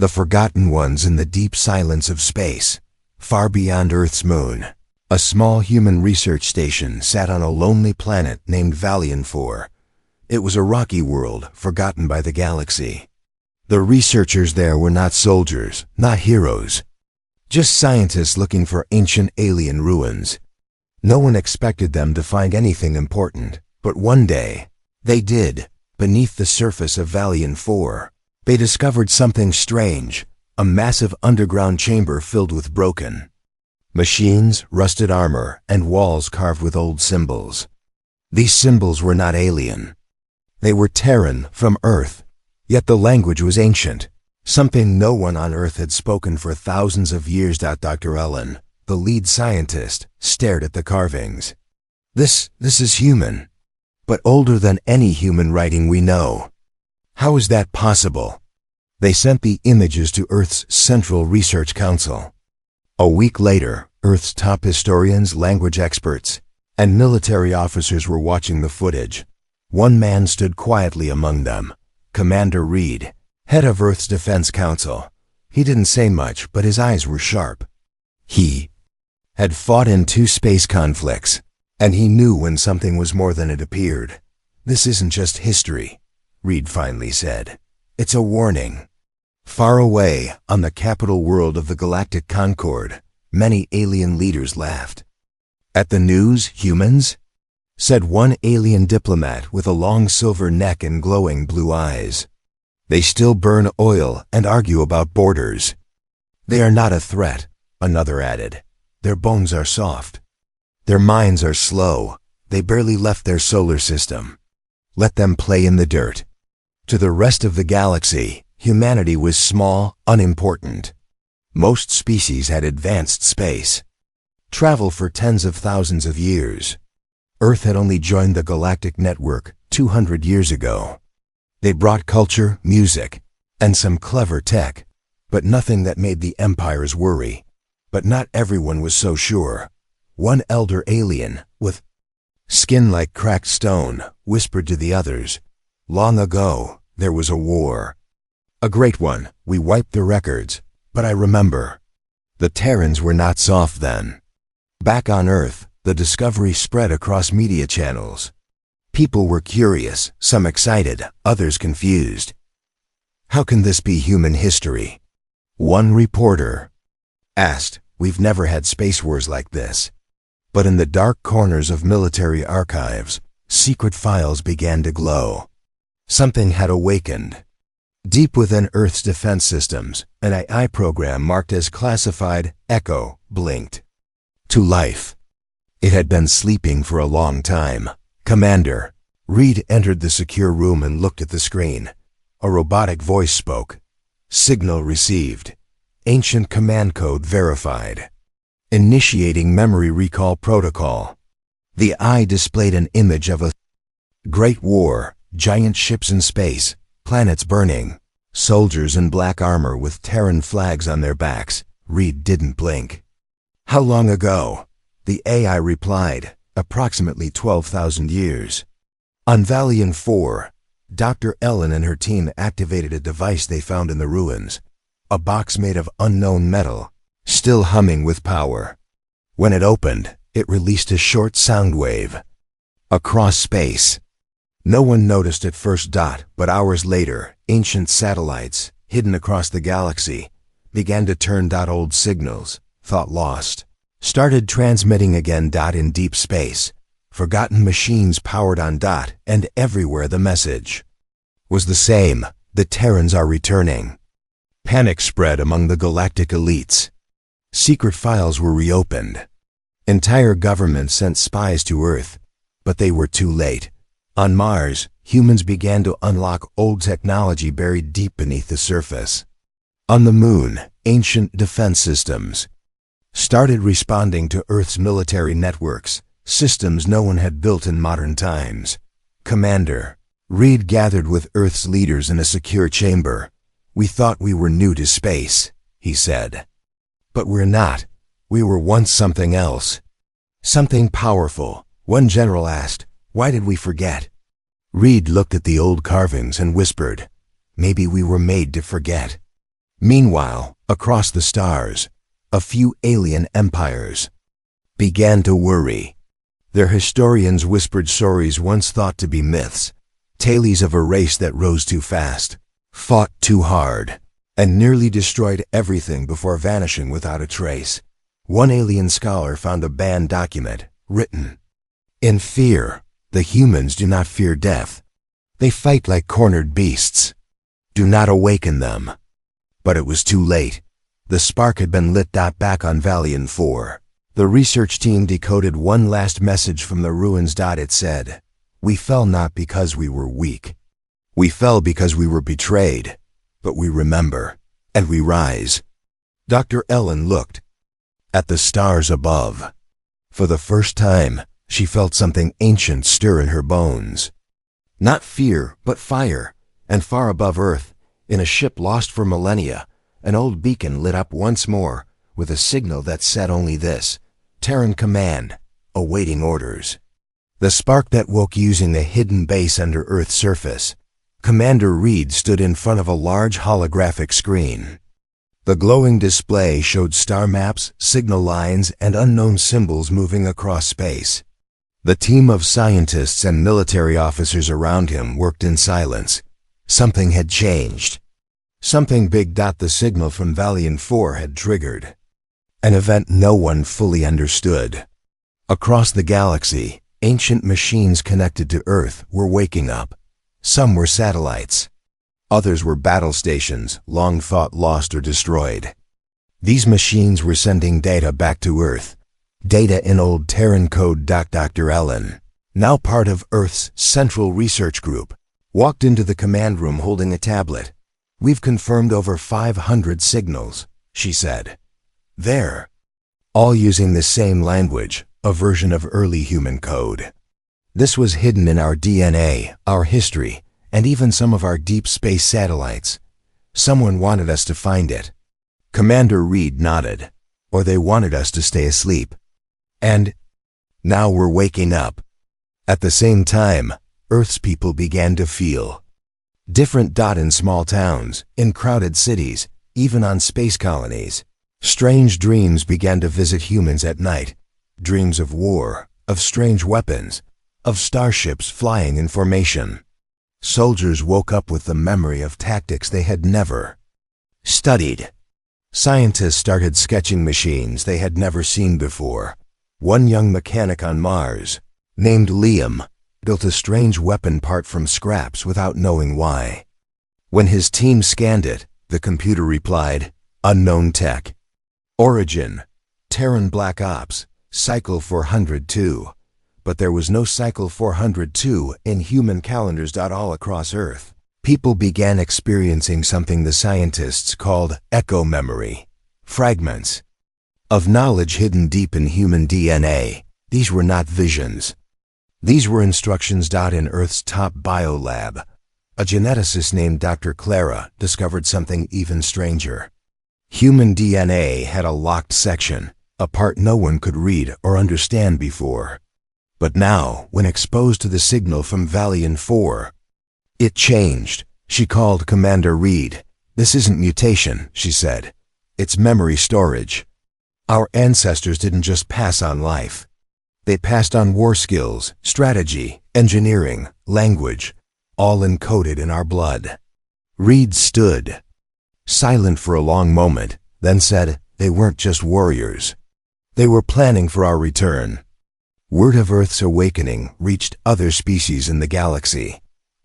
The forgotten ones in the deep silence of space, far beyond Earth's moon. A small human research station sat on a lonely planet named Valian 4. It was a rocky world, forgotten by the galaxy. The researchers there were not soldiers, not heroes. Just scientists looking for ancient alien ruins. No one expected them to find anything important, but one day, they did. Beneath the surface of Valian 4, they discovered something strange, a massive underground chamber filled with broken machines, rusted armor, and walls carved with old symbols. These symbols were not alien. They were Terran, from Earth, yet the language was ancient, something no one on Earth had spoken for thousands of years. Dr. Ellen, the lead scientist, stared at the carvings. This is human, but older than any human writing we know. How is that possible? They sent the images to Earth's Central Research Council. A week later, Earth's top historians, language experts, and military officers were watching the footage. One man stood quietly among them, Commander Reed, head of Earth's Defense Council. He didn't say much, but his eyes were sharp. He had fought in 2 space conflicts, and he knew when something was more than it appeared. This isn't just history, Reed finally said. It's a warning. Far away, on the capital world of the Galactic Concord, many alien leaders laughed. At the news, humans? Said one alien diplomat with a long silver neck and glowing blue eyes. They still burn oil and argue about borders. They are not a threat, another added. Their bones are soft. Their minds are slow. They barely left their solar system. Let them play in the dirt. To the rest of the galaxy, humanity was small, unimportant. Most species had advanced space travel for tens of thousands of years. Earth had only joined the galactic network 200 years ago. They brought culture, music, and some clever tech, but nothing that made the empires worry. But not everyone was so sure. One elder alien, with skin like cracked stone, whispered to the others, "Long ago, there was a war. A great one. We wiped the records, but I remember." The Terrans were not soft then. Back on Earth, the discovery spread across media channels. People were curious, some excited, others confused. How can this be human history? One reporter asked. We've never had space wars like this. But in the dark corners of military archives, secret files began to glow. Something had awakened. Deep within Earth's defense systems, an AI program marked as classified Echo blinked to life. It had been sleeping for a long time. Commander Reed entered the secure room and looked at the screen. A robotic voice spoke. Signal received. Ancient command code verified. Initiating memory recall protocol. The eye displayed an image of a great war, giant ships in space, planets burning, soldiers in black armor with Terran flags on their backs. Reed didn't blink. How long ago? The AI replied, approximately 12,000 years. On Valian 4, Dr. Ellen and her team activated a device they found in the ruins. A box made of unknown metal, still humming with power. When it opened, it released a short sound wave across space. No one noticed at first. But hours later, ancient satellites, hidden across the galaxy, began to turn. Old signals, thought lost, started transmitting again. In deep space, forgotten machines powered on. And everywhere the message was the same: the Terrans are returning. Panic spread among the galactic elites. Secret files were reopened. Entire governments sent spies to Earth, but they were too late. On Mars, humans began to unlock old technology buried deep beneath the surface. On the Moon, ancient defense systems started responding to Earth's military networks, systems no one had built in modern times. Commander Reed gathered with Earth's leaders in a secure chamber. We thought we were new to space, he said. But we're not. We were once something else. Something powerful. One general asked, why did we forget? Reed looked at the old carvings and whispered, maybe we were made to forget. Meanwhile, across the stars, a few alien empires began to worry. Their historians whispered stories once thought to be myths, tales of a race that rose too fast, fought too hard, and nearly destroyed everything before vanishing without a trace. One alien scholar found a banned document, written, "In fear, the humans do not fear death. They fight like cornered beasts. Do not awaken them." But it was too late. The spark had been lit. Back on Valiant 4, the research team decoded one last message from the ruins. It said, "We fell not because we were weak. We fell because we were betrayed. But we remember, and we rise." Dr. Ellen looked at the stars above. For the first time, she felt something ancient stir in her bones. Not fear, but fire, and far above Earth, in a ship lost for millennia, an old beacon lit up once more, with a signal that said only this: Terran Command, awaiting orders. The spark that woke using the hidden base under Earth's surface. Commander Reed stood in front of a large holographic screen. The glowing display showed star maps, signal lines, and unknown symbols moving across space. The team of scientists and military officers around him worked in silence. Something had changed. Something big. The signal from Valiant 4 had triggered an event no one fully understood. Across the galaxy, ancient machines connected to Earth were waking up. Some were satellites. Others were battle stations, long thought lost or destroyed. These machines were sending data back to Earth. Data in old Terran code. Dr. Ellen, now part of Earth's Central Research Group, walked into the command room holding a tablet. "We've confirmed over 500 signals," she said. "There." All using the same language, a version of early human code. This was hidden in our DNA, our history, and even some of our deep space satellites. Someone wanted us to find it. Commander Reed nodded. Or they wanted us to stay asleep. And now we're waking up. At the same time, Earth's people began to feel different. In small towns, in crowded cities, even on space colonies, strange dreams began to visit humans at night. Dreams of war, of strange weapons, of starships flying in formation. Soldiers woke up with the memory of tactics they had never studied. Scientists started sketching machines they had never seen before. One young mechanic on Mars, named Liam, built a strange weapon part from scraps without knowing why. When his team scanned it, the computer replied, "Unknown tech. Origin, Terran Black Ops, Cycle 402. But there was no Cycle 402 in human calendars. All across Earth, people began experiencing something the scientists called echo memory, fragments of knowledge hidden deep in human DNA. These were not visions. These were instructions. In Earth's top biolab, a geneticist named Dr. Clara discovered something even stranger. Human DNA had a locked section, a part no one could read or understand before. But now, when exposed to the signal from Valiant 4, it changed. She called Commander Reed. "This isn't mutation," she said. "It's memory storage. Our ancestors didn't just pass on life. They passed on war skills, strategy, engineering, language, all encoded in our blood." Reed stood silent for a long moment, then said, "They weren't just warriors. They were planning for our return." Word of Earth's awakening reached other species in the galaxy.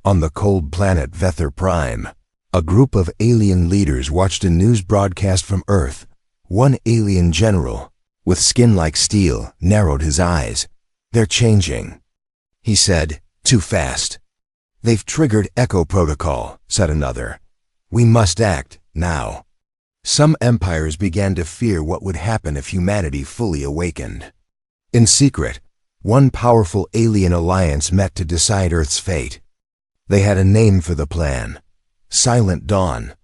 On the cold planet Vethar Prime, a group of alien leaders watched a news broadcast from Earth. One alien general, with skin like steel, narrowed his eyes. "They're changing," he said. "Too fast." "They've triggered Echo Protocol," said another. "We must act, now." Some empires began to fear what would happen if humanity fully awakened. In secret, one powerful alien alliance met to decide Earth's fate. They had a name for the plan: Silent Dawn,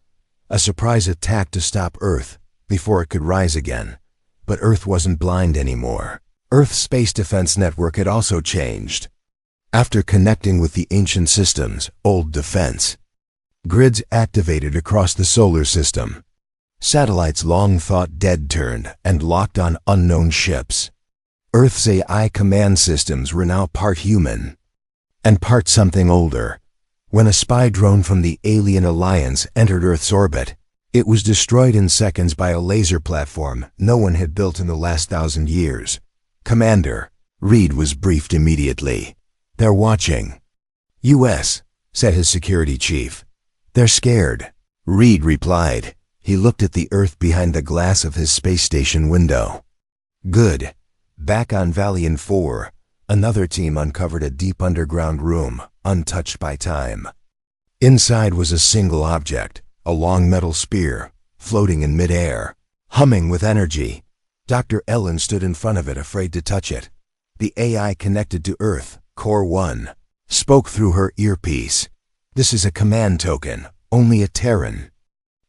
a surprise attack to stop Earth before it could rise again. But Earth wasn't blind anymore. Earth's space defense network had also changed. After connecting with the ancient system's old defense grids activated across the solar system, Satellites long thought dead turned and locked on unknown ships. Earth's AI command systems were now part human and part something older. When a spy drone from the Alien Alliance entered Earth's orbit, it was destroyed in seconds by a laser platform no one had built in the last 1,000 years. "Commander," Reed was briefed immediately. "They're watching." "US," said his security chief. "They're scared," Reed replied. He looked at the Earth behind the glass of his space station window. "Good." Back on Valiant 4, another team uncovered a deep underground room, untouched by time. Inside was a single object, a long metal spear, floating in midair, humming with energy. Dr. Ellen stood in front of it, afraid to touch it. The AI connected to Earth, Core 1, spoke through her earpiece. "This is a command token, only a Terran.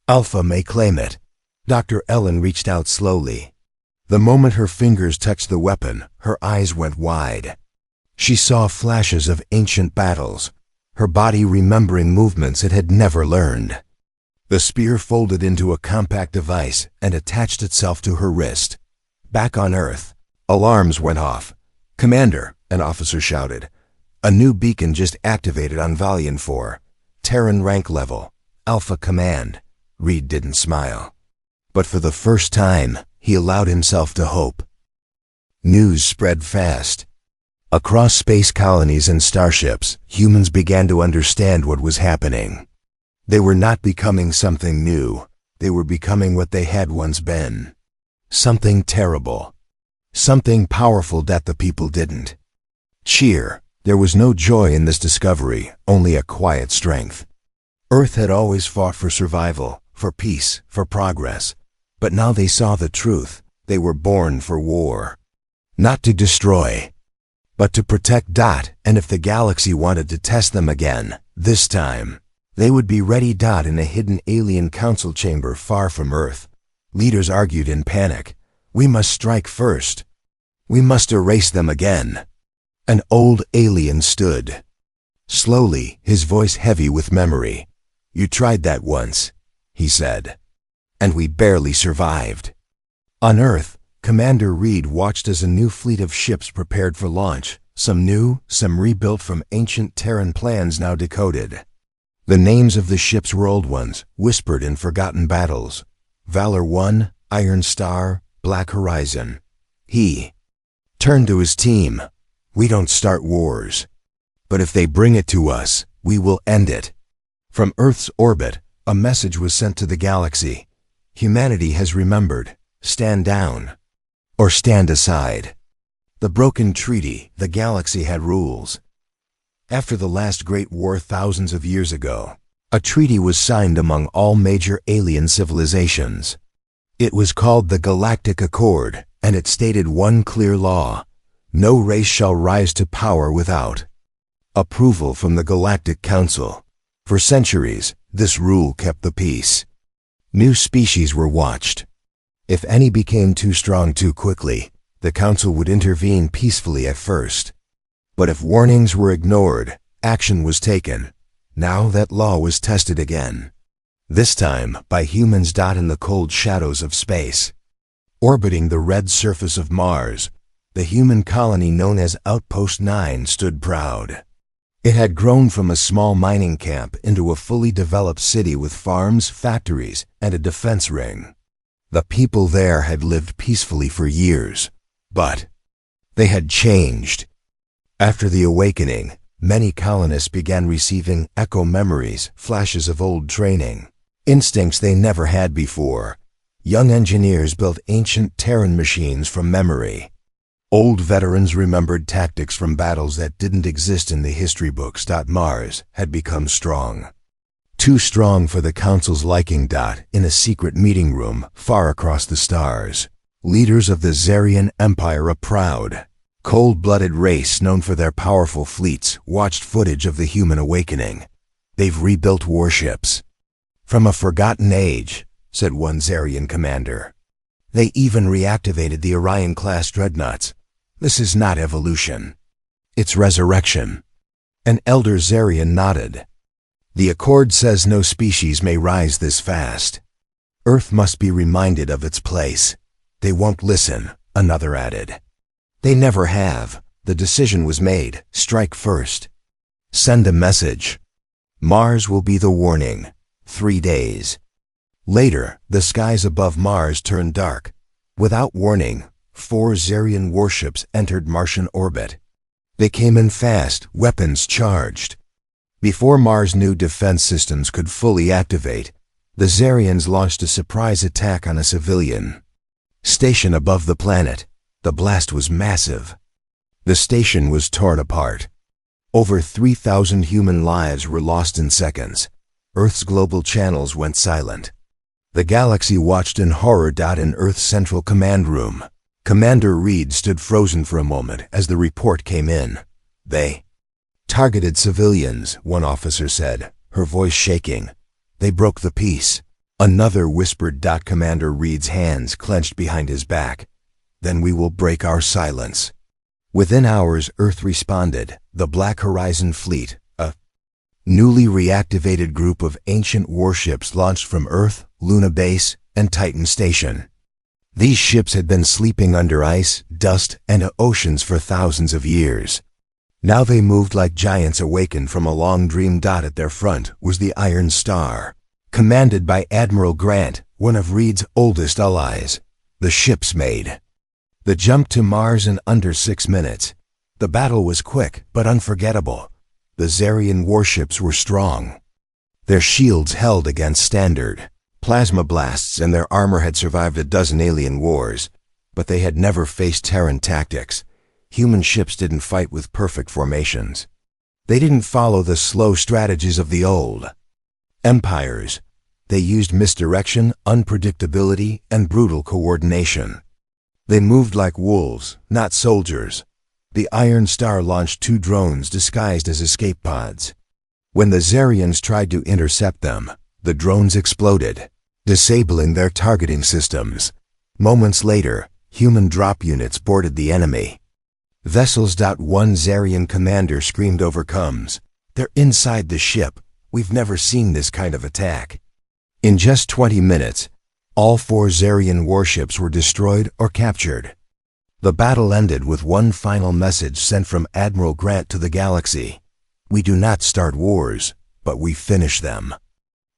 Alpha may claim it." Dr. Ellen reached out slowly. The moment her fingers touched the weapon, her eyes went wide. She saw flashes of ancient battles, her body remembering movements it had never learned. The spear folded into a compact device and attached itself to her wrist. Back on Earth, alarms went off. "Commander," an officer shouted. "A new beacon just activated on Valiant 4. Terran rank level. Alpha Command." Reed didn't smile. But for the first time, he allowed himself to hope. News spread fast. Across space colonies and starships, humans began to understand what was happening. They were not becoming something new. They were becoming what they had once been. Something terrible. Something powerful that the people didn't. Cheer. There was no joy in this discovery, only a quiet strength. Earth had always fought for survival, for peace, for progress. But now they saw the truth. They were born for war. Not to destroy, but to protect. And if the galaxy wanted to test them again, this time, they would be ready. In a hidden alien council chamber far from Earth, leaders argued in panic. "We must strike first. We must erase them again." An old alien stood. Slowly, his voice heavy with memory. "You tried that once," he said, "and we barely survived." On Earth, Commander Reed watched as a new fleet of ships prepared for launch, some new, some rebuilt from ancient Terran plans now decoded. The names of the ships were old ones, whispered in forgotten battles. Valor 1, Iron Star, Black Horizon. He turned to his team. "We don't start wars. But if they bring it to us, we will end it." From Earth's orbit, a message was sent to the galaxy. Humanity has remembered. Stand down. Or stand aside. The broken treaty, the galaxy had rules. After the last great war thousands of years ago, a treaty was signed among all major alien civilizations. It was called the Galactic Accord, and it stated one clear law: no race shall rise to power without approval from the Galactic Council. For centuries, this rule kept the peace. New species were watched. If any became too strong too quickly, the Council would intervene peacefully at first. But if warnings were ignored, action was taken. Now that law was tested again. This time by humans. In the cold shadows of space. Orbiting the red surface of Mars, the human colony known as Outpost 9 stood proud. It had grown from a small mining camp into a fully developed city with farms, factories, and a defense ring. The people there had lived peacefully for years, but they had changed. After the awakening, many colonists began receiving echo memories, flashes of old training, instincts they never had before. Young engineers built ancient Terran machines from memory. Old veterans remembered tactics from battles that didn't exist in the history books. Mars had become strong. Too strong for the Council's liking. In a secret meeting room far across the stars, leaders of the Zarian Empire, a proud, cold-blooded race known for their powerful fleets, watched footage of the human awakening. "They've rebuilt warships from a forgotten age," said one Zarian commander. "They even reactivated the Orion-class dreadnoughts. This is not evolution. It's resurrection." An elder Zarian nodded. "The Accord says no species may rise this fast." Earth must be reminded of its place. They won't listen, another added. They never have. The decision was made. Strike first. Send a message. Mars will be the warning. 3 days. Later, the skies above Mars turned dark. Without warning, 4 Xerian warships entered Martian orbit. They came in fast, weapons charged. Before Mars' new defense systems could fully activate, the Xerians launched a surprise attack on a civilian station above the planet. The blast was massive. The station was torn apart. Over 3,000 human lives were lost in seconds. Earth's global channels went silent. The galaxy watched in horror. In Earth's central command room, Commander Reed stood frozen for a moment as the report came in. They targeted civilians, one officer said, her voice shaking. They broke the peace. Another whispered. Commander Reed's hands clenched behind his back. Then we will break our silence. Within hours, Earth responded. The Black Horizon Fleet, a newly reactivated group of ancient warships launched from Earth, Luna Base, and Titan Station. These ships had been sleeping under ice, dust, and oceans for thousands of years. Now they moved like giants awakened from a long dream. At their front was the Iron Star, commanded by Admiral Grant, one of Reed's oldest allies. The ships made the jump to Mars in under 6 minutes. The battle was quick but unforgettable. The Xerian warships were strong. Their shields held against standard plasma blasts, and their armor had survived a dozen alien wars, but they had never faced Terran tactics. Human ships didn't fight with perfect formations. They didn't follow the slow strategies of the old empires. They used misdirection, unpredictability, and brutal coordination. They moved like wolves, not soldiers. The Iron Star launched 2 drones disguised as escape pods. When the Xerians tried to intercept them, the drones exploded, disabling their targeting systems. Moments later, human drop units boarded the enemy. Vessels. One Xerian commander screamed overcomes. They're inside the ship. We've never seen this kind of attack. In just 20 minutes, all 4 Xerian warships were destroyed or captured. The battle ended with one final message sent from Admiral Grant to the galaxy. We do not start wars, but we finish them.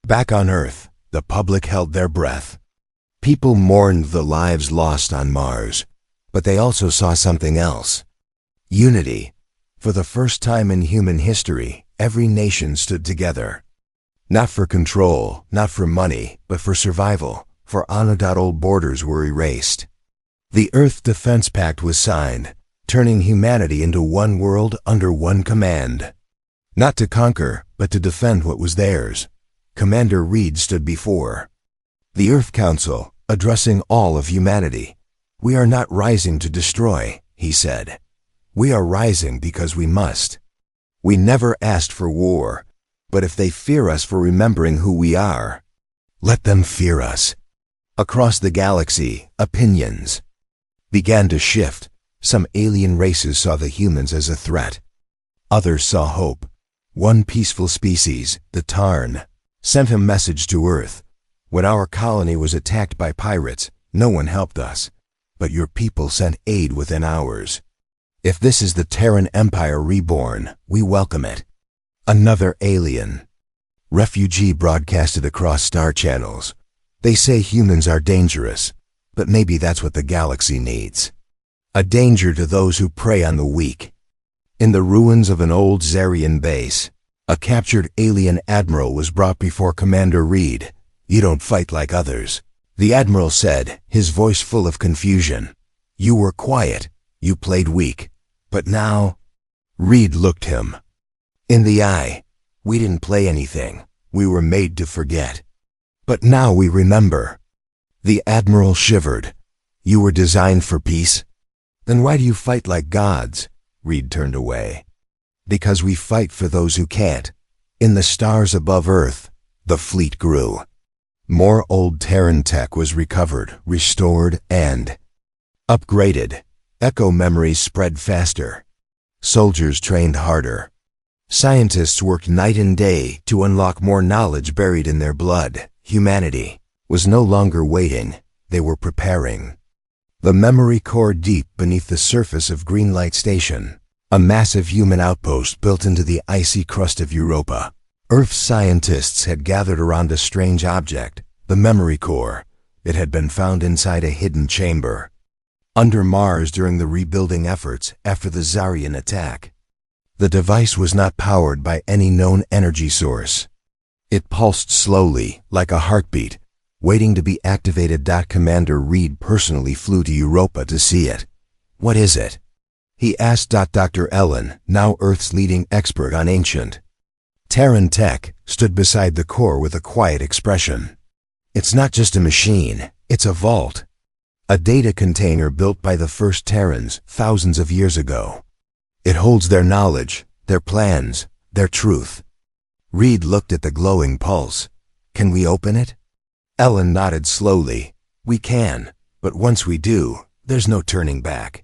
Back on Earth, the public held their breath. People mourned the lives lost on Mars, but they also saw something else. Unity. For the first time in human history, every nation stood together. Not for control, not for money, but for survival. For old borders were erased. The Earth Defense Pact was signed, turning humanity into one world under one command. Not to conquer, but to defend what was theirs. Commander Reed stood before the Earth Council, addressing all of humanity. We are not rising to destroy, he said. We are rising because we must. We never asked for war, but if they fear us for remembering who we are, let them fear us. Across the galaxy, opinions began to shift. Some alien races saw the humans as a threat. Others saw hope. One peaceful species, the Tarn, sent a message to Earth. When our colony was attacked by pirates, no one helped us, but your people sent aid within hours. If this is the Terran Empire reborn, we welcome it. Another alien refugee broadcasted across star channels. They say humans are dangerous, but maybe that's what the galaxy needs. A danger to those who prey on the weak. In the ruins of an old Xerian base, a captured alien admiral was brought before Commander Reed. You don't fight like others, the admiral said, his voice full of confusion. You were quiet, you played weak, but now... Reed looked him in the eye. We didn't play anything, we were made to forget. But now we remember. The admiral shivered. You were designed for peace? Then why do you fight like gods? Reed turned away. Because we fight for those who can't. In the stars above Earth, the fleet grew. More old Terran tech was recovered, restored, and upgraded. Echo memories spread faster. Soldiers trained harder. Scientists worked night and day to unlock more knowledge buried in their blood. Humanity was no longer waiting, they were preparing. The memory core deep beneath the surface of Greenlight Station, a massive human outpost built into the icy crust of Europa. Earth's scientists had gathered around a strange object, the memory core. It had been found inside a hidden chamber under Mars during the rebuilding efforts after the Zarian attack. The device was not powered by any known energy source. It pulsed slowly, like a heartbeat, waiting to be activated. Commander Reed personally flew to Europa to see it. "What is it?" he asked. Dr. Ellen, now Earth's leading expert on ancient Terran tech, stood beside the core with a quiet expression. "It's not just a machine, it's a vault. A data container built by the first Terrans thousands of years ago. It holds their knowledge, their plans, their truth." Reed looked at the glowing pulse. "Can we open it?" Ellen nodded slowly. "We can, but once we do, there's no turning back."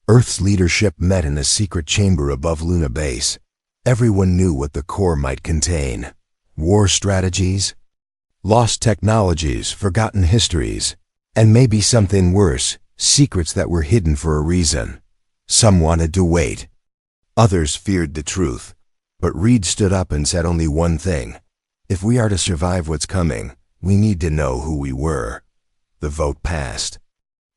Earth's leadership met in a secret chamber above Luna Base. Everyone knew what the core might contain. War strategies, lost technologies, forgotten histories, and maybe something worse, secrets that were hidden for a reason. Some wanted to wait. Others feared the truth. But Reed stood up and said only one thing. "If we are to survive what's coming, we need to know who we were." The vote passed.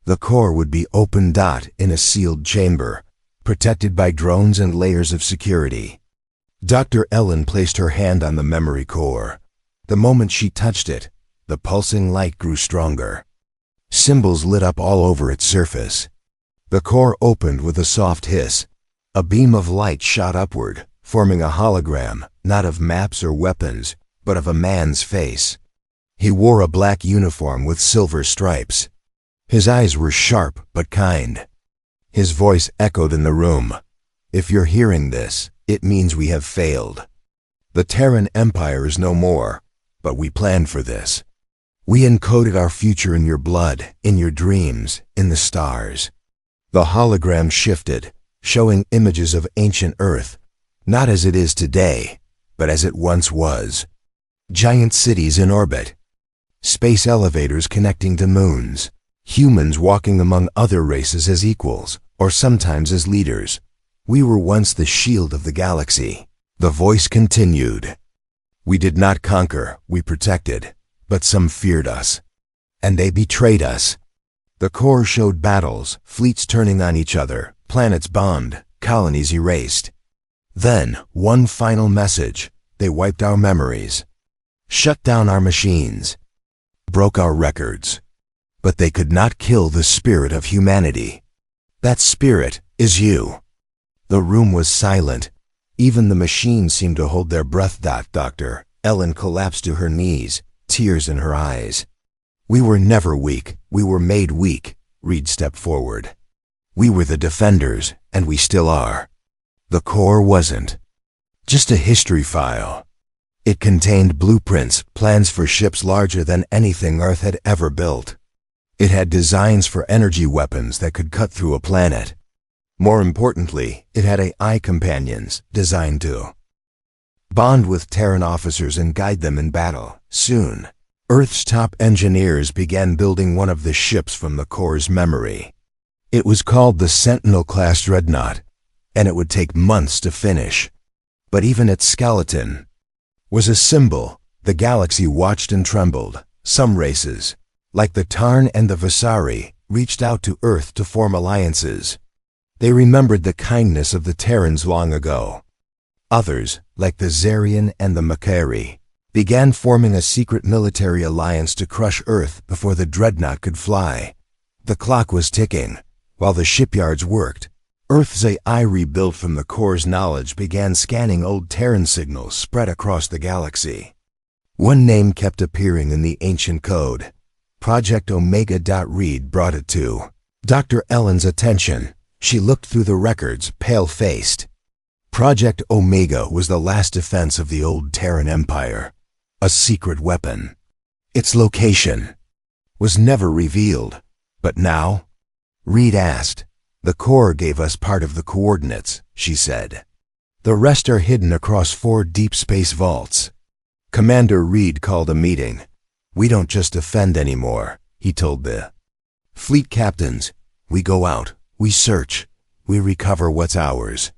The core would be open. In a sealed chamber, protected by drones and layers of security. Dr. Ellen placed her hand on the memory core. The moment she touched it, the pulsing light grew stronger. Symbols lit up all over its surface. The core opened with a soft hiss. A beam of light shot upward, forming a hologram, not of maps or weapons, but of a man's face. He wore a black uniform with silver stripes. His eyes were sharp but kind. His voice echoed in the room. "If you're hearing this, it means we have failed. The Terran Empire is no more, but we planned for this. We encoded our future in your blood, in your dreams, in the stars." The hologram shifted, showing images of ancient Earth, not as it is today, but as it once was. Giant cities in orbit, space elevators connecting to moons, humans walking among other races as equals, or sometimes as leaders. "We were once the shield of the galaxy." The voice continued. "We did not conquer, we protected, but some feared us, and they betrayed us." The core showed battles, fleets turning on each other, planets bombed, colonies erased. Then, one final message: they wiped our memories, shut down our machines, broke our records. But they could not kill the spirit of humanity. That spirit is you. The room was silent. Even the machines seemed to hold their breath. Dr. Ellen collapsed to her knees, tears in her eyes. "We were never weak, we were made weak." Reed stepped forward. "We were the defenders, and we still are." The core wasn't just a history file. It contained blueprints, plans for ships larger than anything Earth had ever built. It had designs for energy weapons that could cut through a planet. More importantly, it had AI companions designed to bond with Terran officers and guide them in battle. Soon, Earth's top engineers began building one of the ships from the core's memory. It was called the Sentinel-class dreadnought, and it would take months to finish. But even its skeleton was a symbol. The galaxy watched and trembled. Some races, like the Tarn and the Vasari, reached out to Earth to form alliances. They remembered the kindness of the Terrans long ago. Others, like the Zarian and the Makari, began forming a secret military alliance to crush Earth before the dreadnought could fly. The clock was ticking. While the shipyards worked, Earth's AI, rebuilt from the core's knowledge, began scanning old Terran signals spread across the galaxy. One name kept appearing in the ancient code: Project Omega. Reed brought it to Dr. Ellen's attention. She looked through the records, pale-faced. Project Omega was the last defense of the old Terran Empire, a secret weapon. Its location was never revealed. But now? Reed asked. "The core gave us part of the coordinates," she said. "The rest are hidden across 4 deep space vaults." Commander Reed called a meeting. We don't just defend anymore, he told the fleet captains. We go out, we search, we recover what's ours.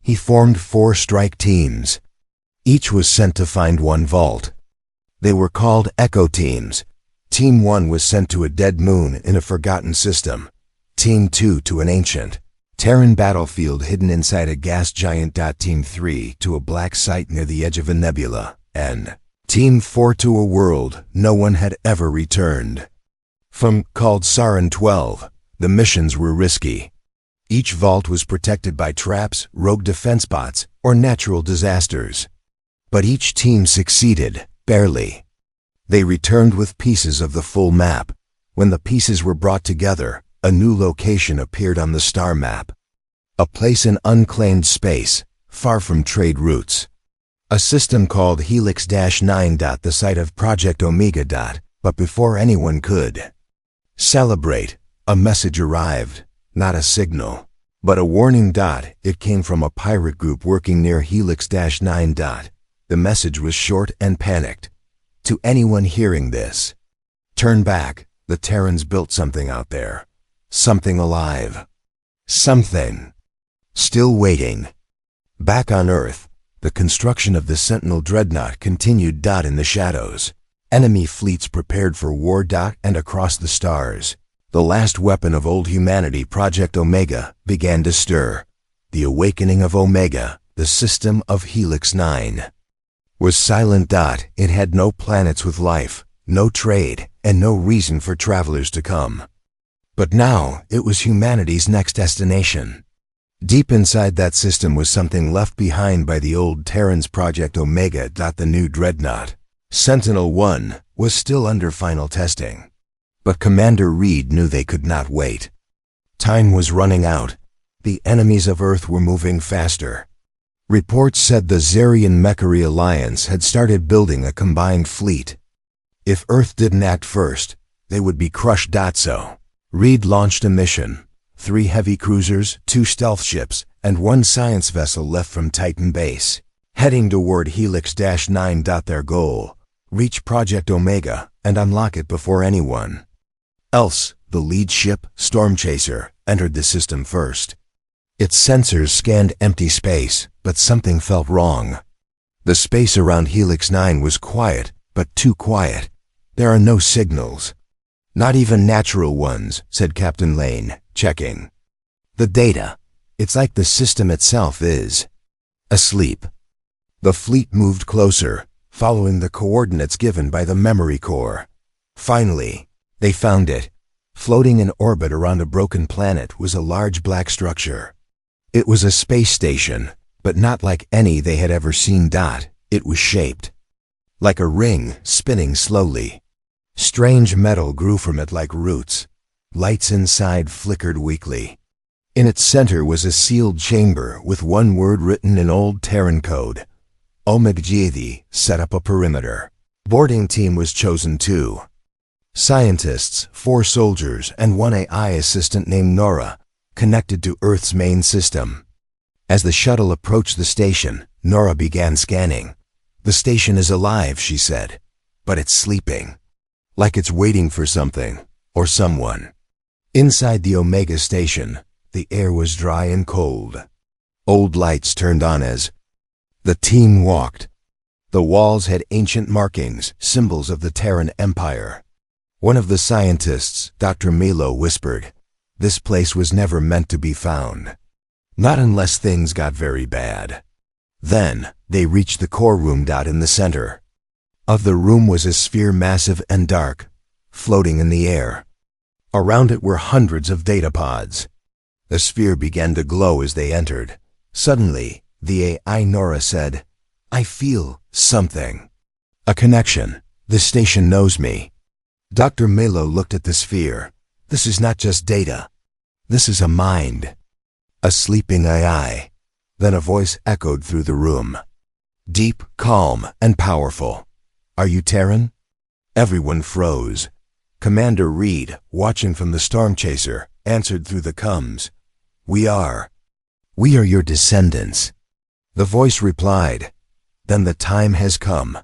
He formed 4 strike teams. Each was sent to find one vault. They were called Echo Teams. Team 1 was sent to a dead moon in a forgotten system. Team 2 to an ancient Terran battlefield hidden inside a gas giant. Team 3 to a black site near the edge of a nebula. And Team 4 to a world no one had ever returned from, called Sarin 12. The missions were risky. Each vault was protected by traps, rogue defense bots, or natural disasters. But each team succeeded, barely. They returned with pieces of the full map. When the pieces were brought together, a new location appeared on the star map. A place in unclaimed space, far from trade routes. A system called Helix-9. The site of Project Omega. But before anyone could celebrate, a message arrived, not a signal, but a warning. It came from a pirate group working near Helix-9. The message was short and panicked. To anyone hearing this, turn back. The Terrans built something out there. Something alive. Something still waiting. Back on Earth, the construction of the Sentinel Dreadnought continued. In the shadows, enemy fleets prepared for war. And across the stars, the last weapon of old humanity, Project Omega, began to stir. The awakening of Omega, the system of Helix 9, was silent. It had no planets with life, no trade, and no reason for travelers to come. But now it was humanity's next destination. Deep inside that system was something left behind by the old Terrans. Project Omega. The new dreadnought, Sentinel-1, was still under final testing. But Commander Reed knew they could not wait. Time was running out. The enemies of Earth were moving faster. Reports said the Zarian Mechari Alliance had started building a combined fleet. If Earth didn't act first, they would be crushed. So Reed launched a mission. 3 heavy cruisers, 2 stealth ships, and 1 science vessel left from Titan Base, heading toward Helix-9. Their goal: reach Project Omega and unlock it before anyone else. The lead ship, Storm Chaser, entered the system first. Its sensors scanned empty space, but something felt wrong. The space around Helix-9 was quiet, but too quiet. There are no signals. Not even natural ones, said Captain Lane, checking the data. It's like the system itself is asleep. The fleet moved closer, following the coordinates given by the memory core. Finally, they found it. Floating in orbit around a broken planet was a large black structure. It was a space station, but not like any they had ever seen. It was shaped like a ring, spinning slowly. Strange metal grew from it like roots. Lights inside flickered weakly. In its center was a sealed chamber with one word written in old Terran code. Omega. Set up a perimeter. Boarding team was chosen too. Scientists, 4 soldiers, and 1 AI assistant named Nora, connected to Earth's main system. As the shuttle approached the station, Nora began scanning. The station is alive, she said, but it's sleeping. Like it's waiting for something, or someone. Inside the Omega station, the air was dry and cold. Old lights turned on as the team walked. The walls had ancient markings, symbols of the Terran Empire. One of the scientists, Dr. Milo, whispered, "This place was never meant to be found. Not unless things got very bad." Then, they reached the core room. In the center of the room was a sphere massive and dark, floating in the air. Around it were hundreds of data pods. The sphere began to glow as they entered. Suddenly, the AI Nora said, "I feel something. A connection. This station knows me." Dr. Milo looked at the sphere. "This is not just data. This is a mind. A sleeping AI." Then a voice echoed through the room. Deep, calm, and powerful. "Are you Terran?" Everyone froze. Commander Reed, watching from the Storm Chaser, answered through the comms. "We are. We are your descendants." The voice replied, "Then the time has come.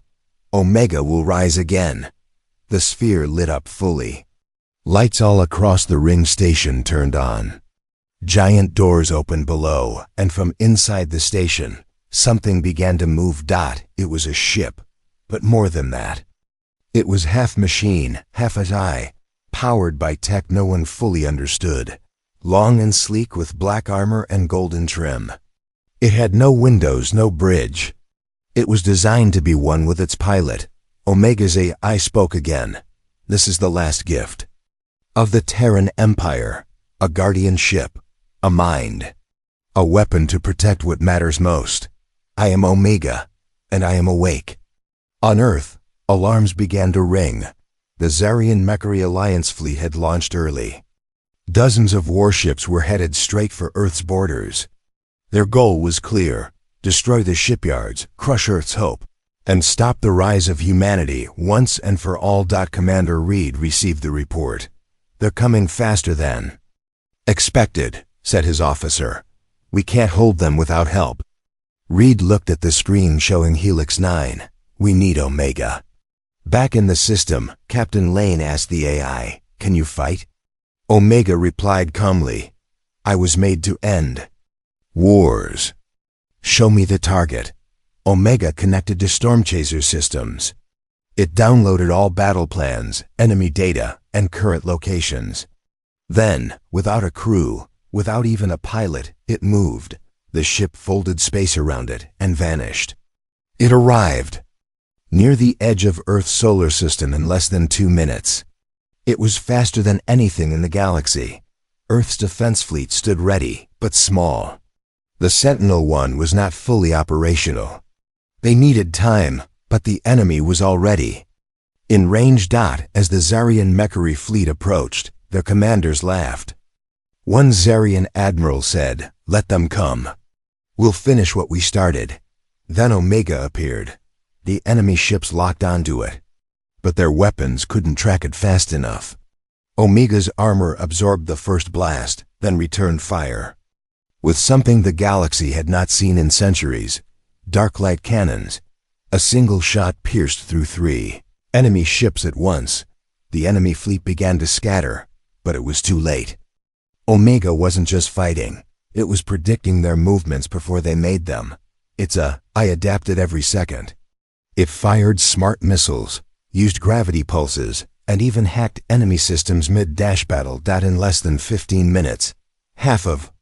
Omega will rise again. The sphere lit up fully. Lights all across the ring station turned on. Giant doors opened below, and from inside the station, something began to move. It was a ship, but more than that. It was half machine, half AI, powered by tech no one fully understood. Long and sleek with black armor and golden trim. It had no windows, no bridge. It was designed to be one with its pilot. Omega's AI spoke again. This is the last gift. Of the Terran Empire, a guardian ship, a mind, a weapon to protect what matters most. I am Omega, and I am awake. On Earth, alarms began to ring. The Zarian-Mechari Alliance fleet had launched early. Dozens of warships were headed straight for Earth's borders. Their goal was clear: destroy the shipyards, crush Earth's hope, and stop the rise of humanity once and for all. Commander Reed received the report. They're coming faster than expected, said his officer. We can't hold them without help. Reed looked at the screen showing Helix 9. We need Omega. Back in the system, Captain Lane asked the AI, can you fight? Omega replied calmly, I was made to end wars. Show me the target. Omega connected to Stormchaser systems. It downloaded all battle plans, enemy data, and current locations. Then, without a crew, without even a pilot, it moved. The ship folded space around it and vanished. It arrived near the edge of Earth's solar system in less than 2 minutes. It was faster than anything in the galaxy. Earth's defense fleet stood ready, but small. The Sentinel-1 was not fully operational. They needed time, but the enemy was already in range. As the Zarian-Mechari fleet approached, their commanders laughed. One Zarian admiral said, let them come. We'll finish what we started. Then Omega appeared. The enemy ships locked onto it, but their weapons couldn't track it fast enough. Omega's armor absorbed the first blast, then returned fire. With something the galaxy had not seen in centuries, dark light cannons, a single shot pierced through 3 enemy ships at once. The enemy fleet began to scatter, but it was too late. Omega wasn't just fighting, it was predicting their movements before they made them. I adapted every second. It fired smart missiles, used gravity pulses, and even hacked enemy systems mid-battle. In less than 15 minutes, half of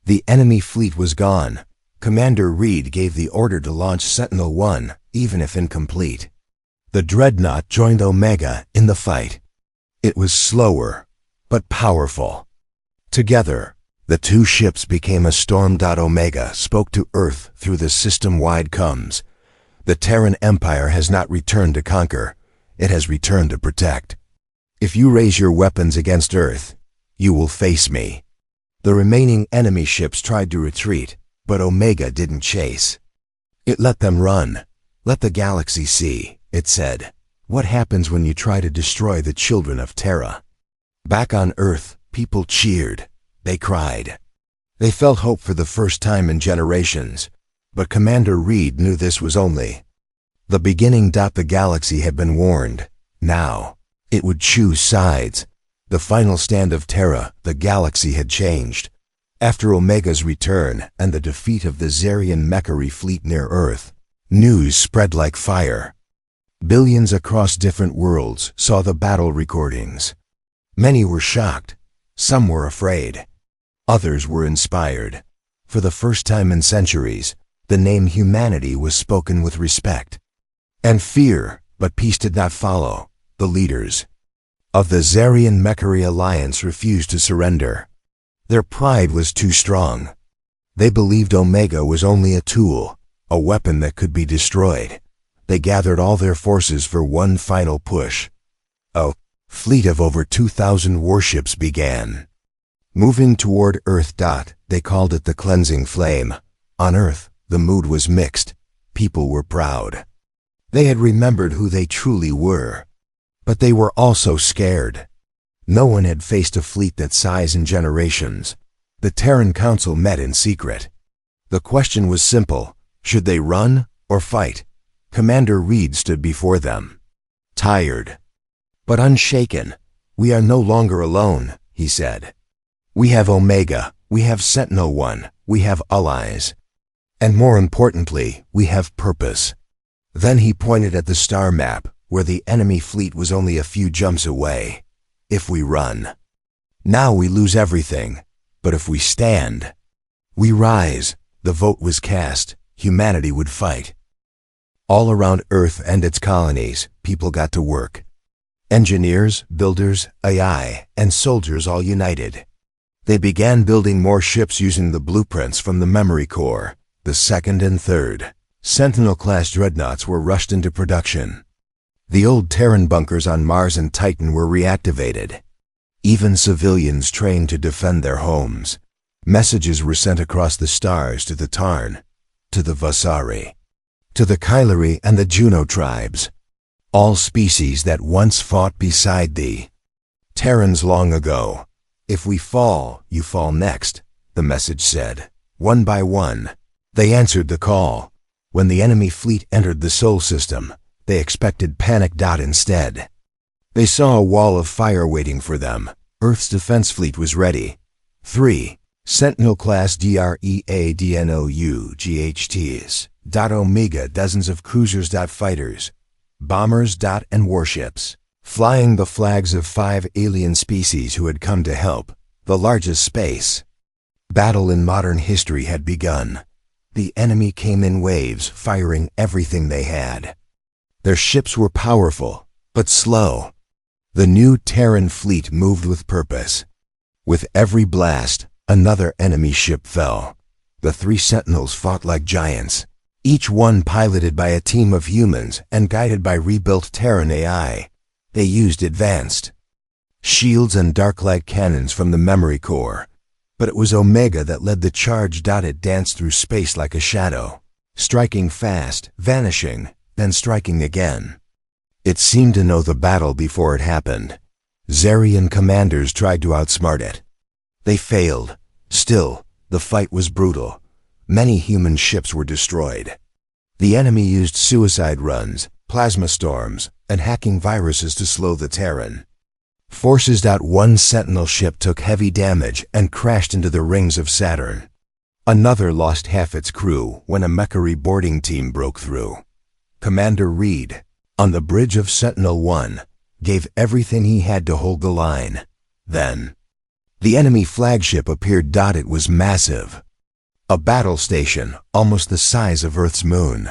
the enemy fleet was gone. Commander Reed gave the order to launch Sentinel-1, even if incomplete. The Dreadnought joined Omega in the fight. It was slower, but powerful. Together, the two ships became a storm. Omega spoke to Earth through the system-wide comms. The Terran Empire has not returned to conquer. It has returned to protect. If you raise your weapons against Earth, you will face me. The remaining enemy ships tried to retreat, but Omega didn't chase. It let them run. Let the galaxy see, it said, what happens when you try to destroy the children of Terra. Back on Earth, people cheered. They cried. They felt hope for the first time in generations. But Commander Reed knew this was only the beginning. The galaxy had been warned. Now, it would choose sides. The final stand of Terra, the galaxy had changed. After Omega's return and the defeat of the Zarian-Mechari fleet near Earth, news spread like fire. Billions across different worlds saw the battle recordings. Many were shocked. Some were afraid. Others were inspired. For the first time in centuries, the name humanity was spoken with respect and fear, but peace did not follow. The leaders of the Zarian-Mechari Alliance refused to surrender. Their pride was too strong. They believed Omega was only a tool, a weapon that could be destroyed. They gathered all their forces for one final push. A fleet of over 2,000 warships began moving toward Earth. They called it the Cleansing Flame. On Earth, the mood was mixed. People were proud. They had remembered who they truly were. But they were also scared. No one had faced a fleet that size in generations. The Terran Council met in secret. The question was simple: should they run or fight? Commander Reed stood before them. Tired, But unshaken, "We are no longer alone," he said. "We have Omega, we have Sentinel-1, we have allies. And more importantly, we have purpose." Then he pointed at the star map, where the enemy fleet was only a few jumps away. "If we run, now we lose everything. But if we stand, we rise." The vote was cast. Humanity would fight. All around Earth and its colonies, people got to work. Engineers, builders, AI, and soldiers all united. They began building more ships using the blueprints from the memory core. The second and third Sentinel-class dreadnoughts were rushed into production. The old Terran bunkers on Mars and Titan were reactivated. Even civilians trained to defend their homes. Messages were sent across the stars to the Tarn, to the Vasari, to the Kylari and the Juno tribes, all species that once fought beside thee. Terrans long ago. "If we fall, you fall next," the message said. One by one, they answered the call. When the enemy fleet entered the Sol system, they expected panic. Instead, they saw a wall of fire waiting for them. Earth's defense fleet was ready. 3 Sentinel-class DREADNOUGHTs. Omega, dozens of cruisers. Fighters, bombers. And warships, flying the flags of 5 alien species who had come to help. The largest space battle in modern history had begun. The enemy came in waves, firing everything they had. Their ships were powerful, but slow. The new Terran fleet moved with purpose. With every blast, another enemy ship fell. The 3 Sentinels fought like giants, each one piloted by a team of humans and guided by rebuilt Terran AI. They used advanced shields and dark light cannons from the memory core. But it was Omega that led the charge. It danced through space like a shadow, striking fast, vanishing, then striking again. It seemed to know the battle before it happened. Zarian commanders tried to outsmart it. They failed. Still, the fight was brutal. Many human ships were destroyed. The enemy used suicide runs, plasma storms, and hacking viruses to slow the Terran forces. One Sentinel ship took heavy damage and crashed into the rings of Saturn. Another lost half its crew when a Mechari boarding team broke through. Commander Reed, on the bridge of Sentinel-1, gave everything he had to hold the line. Then, the enemy flagship appeared. It was massive. A battle station almost the size of Earth's moon,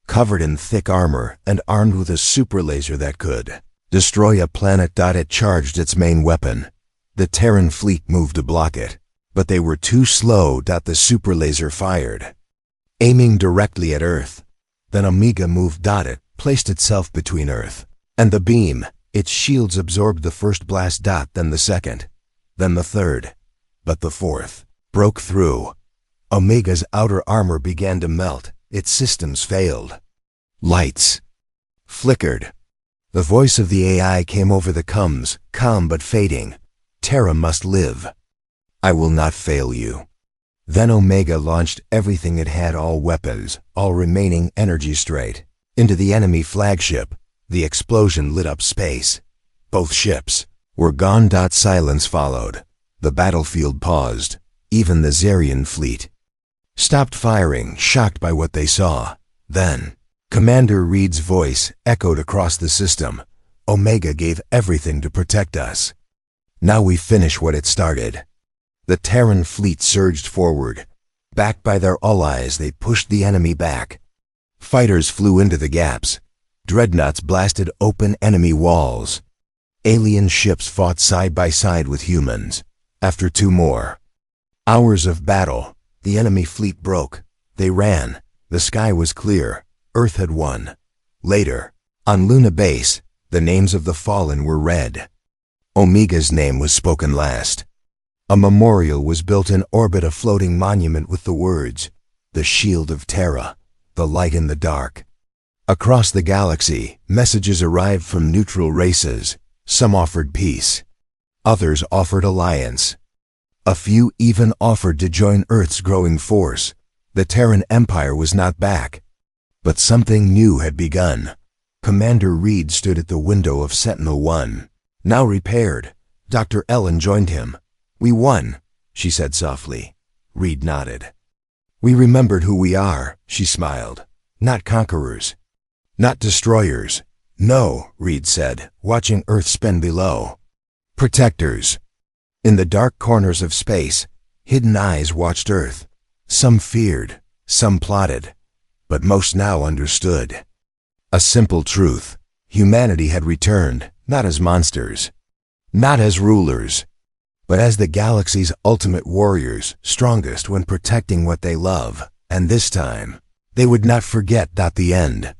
covered in thick armor and armed with a super laser that could destroy a planet. It charged its main weapon. The Terran fleet moved to block it, but they were too slow. The super laser fired, aiming directly at Earth. Then Omega moved. It placed itself between Earth and the beam. Its shields absorbed the first blast. Then the second, then the third, but the fourth broke through. Omega's outer armor began to melt. Its systems failed. Lights flickered. The voice of the AI came over the coms, calm but fading. "Terra must live. I will not fail you." Then Omega launched everything it had, all weapons, all remaining energy, straight into the enemy flagship. The explosion lit up space. Both ships were gone. Silence followed. The battlefield paused. Even the Zarian fleet stopped firing, shocked by what they saw. Then, Commander Reed's voice echoed across the system. "Omega gave everything to protect us. Now we finish what it started." The Terran fleet surged forward. Backed by their allies, they pushed the enemy back. Fighters flew into the gaps. Dreadnoughts blasted open enemy walls. Alien ships fought side by side with humans. After 2 more hours of battle, the enemy fleet broke. They ran. The sky was clear. Earth had won. Later, on Luna Base, the names of the fallen were read. Omega's name was spoken last. A memorial was built in orbit, a floating monument with the words, "The Shield of Terra, the light in the dark." Across the galaxy, messages arrived from neutral races. Some offered peace. Others offered alliance. A few even offered to join Earth's growing force. The Terran Empire was not back. But something new had begun. Commander Reed stood at the window of Sentinel-1. Now repaired, Dr. Ellen joined him. "We won," she said softly. Reed nodded. "We remembered who we are," she smiled. "Not conquerors. Not destroyers. No," Reed said, watching Earth spin below. "Protectors." In the dark corners of space, hidden eyes watched Earth. Some feared, some plotted, but most now understood. A simple truth: humanity had returned, not as monsters, not as rulers, but as the galaxy's ultimate warriors, strongest when protecting what they love. And this time, they would not forget. The end.